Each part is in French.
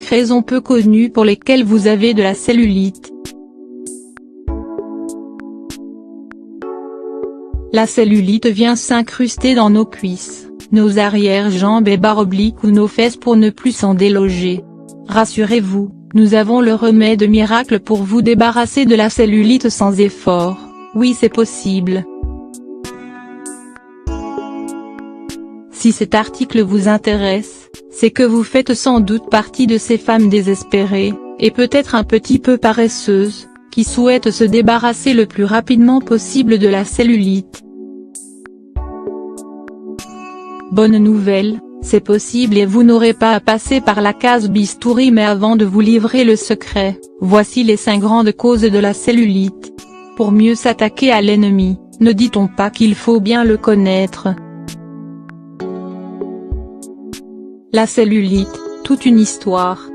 raisons peu connues pour lesquelles vous avez de la cellulite. La cellulite vient s'incruster dans nos cuisses, nos arrière-jambes et barres obliques ou nos fesses pour ne plus s'en déloger. Rassurez-vous, nous avons le remède miracle pour vous débarrasser de la cellulite sans effort. Oui, c'est possible. Si cet article vous intéresse, c'est que vous faites sans doute partie de ces femmes désespérées, et peut-être un petit peu paresseuses, qui souhaitent se débarrasser le plus rapidement possible de la cellulite. Bonne nouvelle, c'est possible et vous n'aurez pas à passer par la case bistouri, mais avant de vous livrer le secret, voici les 5 grandes causes de la cellulite. Pour mieux s'attaquer à l'ennemi, ne dit-on pas qu'il faut bien le connaître? La cellulite, toute une histoire.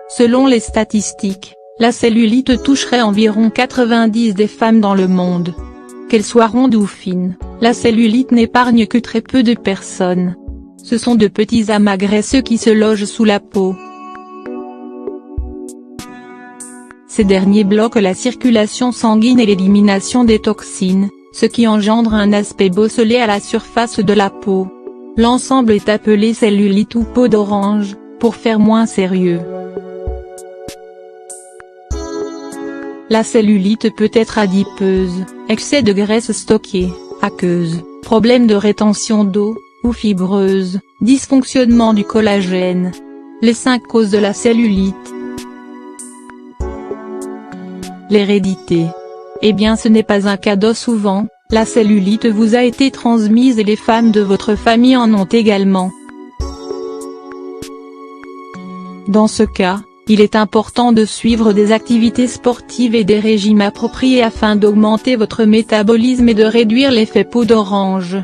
Selon les statistiques, la cellulite toucherait environ 90 des femmes dans le monde. Qu'elles soient rondes ou fines, la cellulite n'épargne que très peu de personnes. Ce sont de petits amas graisseux qui se logent sous la peau. Ces derniers bloquent la circulation sanguine et l'élimination des toxines, ce qui engendre un aspect bosselé à la surface de la peau. L'ensemble est appelé cellulite ou peau d'orange, pour faire moins sérieux. La cellulite peut être adipeuse, excès de graisse stockée, aqueuse, problème de rétention d'eau, ou fibreuse, dysfonctionnement du collagène. Les 5 causes de la cellulite. L'hérédité. Eh bien, ce n'est pas un cadeau souvent, la cellulite vous a été transmise et les femmes de votre famille en ont également. Dans ce cas, il est important de suivre des activités sportives et des régimes appropriés afin d'augmenter votre métabolisme et de réduire l'effet peau d'orange.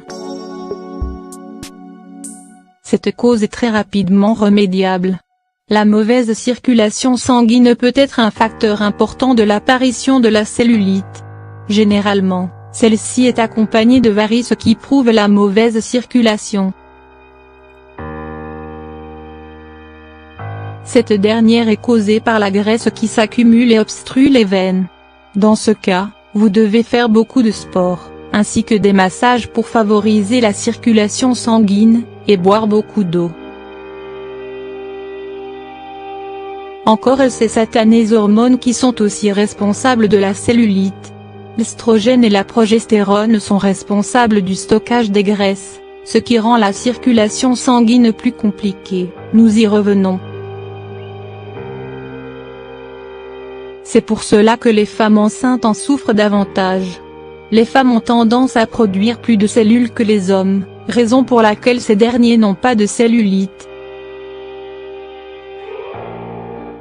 Cette cause est très rapidement remédiable. La mauvaise circulation sanguine peut être un facteur important de l'apparition de la cellulite. Généralement, celle-ci est accompagnée de varices qui prouvent la mauvaise circulation. Cette dernière est causée par la graisse qui s'accumule et obstrue les veines. Dans ce cas, vous devez faire beaucoup de sport, ainsi que des massages pour favoriser la circulation sanguine, et boire beaucoup d'eau. Encore ces satanées hormones qui sont aussi responsables de la cellulite. L'estrogène et la progestérone sont responsables du stockage des graisses, ce qui rend la circulation sanguine plus compliquée, nous y revenons. C'est pour cela que les femmes enceintes en souffrent davantage. Les femmes ont tendance à produire plus de cellules que les hommes, raison pour laquelle ces derniers n'ont pas de cellulite.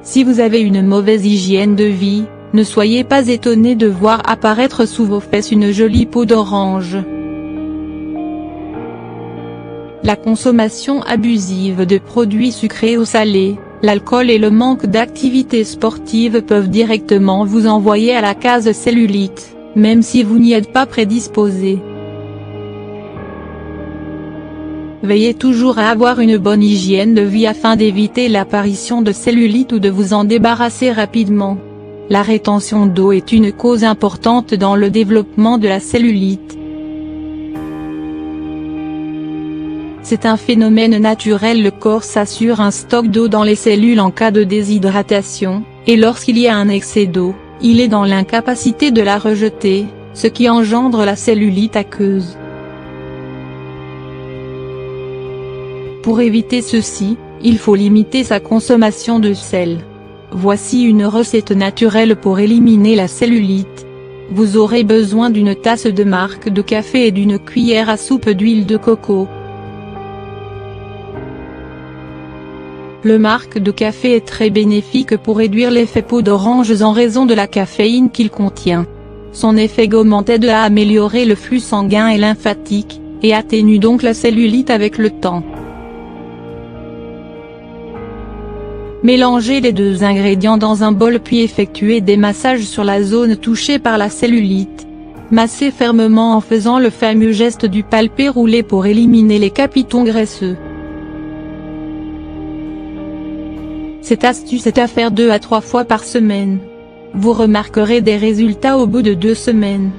Si vous avez une mauvaise hygiène de vie, ne soyez pas étonnés de voir apparaître sous vos fesses une jolie peau d'orange. La consommation abusive de produits sucrés ou salés, l'alcool et le manque d'activité sportive peuvent directement vous envoyer à la case cellulite, même si vous n'y êtes pas prédisposé. Veillez toujours à avoir une bonne hygiène de vie afin d'éviter l'apparition de cellulite ou de vous en débarrasser rapidement. La rétention d'eau est une cause importante dans le développement de la cellulite. C'est un phénomène naturel, le corps s'assure un stock d'eau dans les cellules en cas de déshydratation, et lorsqu'il y a un excès d'eau, il est dans l'incapacité de la rejeter, ce qui engendre la cellulite aqueuse. Pour éviter ceci, il faut limiter sa consommation de sel. Voici une recette naturelle pour éliminer la cellulite. Vous aurez besoin d'une tasse de marc de café et d'une cuillère à soupe d'huile de coco. Le marc de café est très bénéfique pour réduire l'effet peau d'orange en raison de la caféine qu'il contient. Son effet gommant aide à améliorer le flux sanguin et lymphatique, et atténue donc la cellulite avec le temps. Mélangez les 2 ingrédients dans un bol puis effectuez des massages sur la zone touchée par la cellulite. Massez fermement en faisant le fameux geste du palpé roulé pour éliminer les capitons graisseux. Cette astuce est à faire 2 à 3 fois par semaine. Vous remarquerez des résultats au bout de 2 semaines.